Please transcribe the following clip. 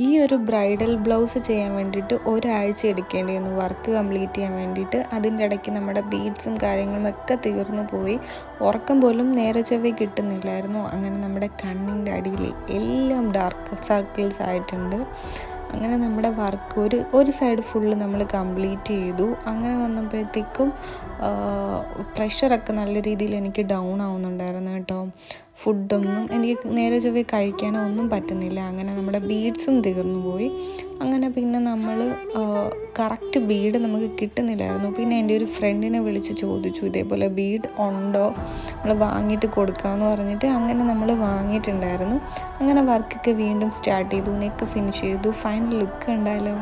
ഈ ഒരു bridal blouse ചെയ്യാൻ വേണ്ടിയിട്ട് ഒരാഴ്ച എടുക്കേണ്ടി വന്നു വർക്ക് കംപ്ലീറ്റ് ചെയ്യാൻ വേണ്ടിയിട്ട്. അതിൻ്റെ ഇടയ്ക്ക് നമ്മുടെ ബീഡ്സും കാര്യങ്ങളും ഒക്കെ തീർന്നു പോയി. ഉറക്കം പോലും നേരെ ചൊവ്വേ കിട്ടുന്നില്ലായിരുന്നു. അങ്ങനെ നമ്മുടെ കണ്ണിൻ്റെ അടിയിൽ എല്ലാം ഡാർക്ക് സർക്കിൾസ് ആയിട്ടുണ്ട്. അങ്ങനെ നമ്മുടെ വർക്ക് ഒരു സൈഡ് ഫുള്ള് നമ്മൾ കംപ്ലീറ്റ് ചെയ്തു. അങ്ങനെ വന്നപ്പോഴത്തേക്കും പ്രഷറൊക്കെ നല്ല രീതിയിൽ എനിക്ക് ഡൗൺ ആവുന്നുണ്ടായിരുന്നു കേട്ടോ. ഫുഡൊന്നും എനിക്ക് നേരെ ചൊവ്വേ കഴിക്കാനോ ഒന്നും പറ്റുന്നില്ല. അങ്ങനെ നമ്മുടെ ബീഡ്സും തീർന്നു പോയി. അങ്ങനെ പിന്നെ നമ്മൾ കറക്റ്റ് ബീഡ് നമുക്ക് കിട്ടുന്നില്ലായിരുന്നു. പിന്നെ എൻ്റെ ഒരു ഫ്രണ്ടിനെ വിളിച്ച് ചോദിച്ചു, ഇതേപോലെ ബീഡ് ഉണ്ടോ, നമ്മൾ വാങ്ങിയിട്ട് കൊടുക്കാമെന്ന് പറഞ്ഞിട്ട്. അങ്ങനെ നമ്മൾ വാങ്ങിയിട്ടുണ്ടായിരുന്നു. അങ്ങനെ വർക്കൊക്കെ വീണ്ടും സ്റ്റാർട്ട് ചെയ്തു, നെക്ക് ഫിനിഷ് ചെയ്തു. Final look ഉണ്ടായല്ലോ.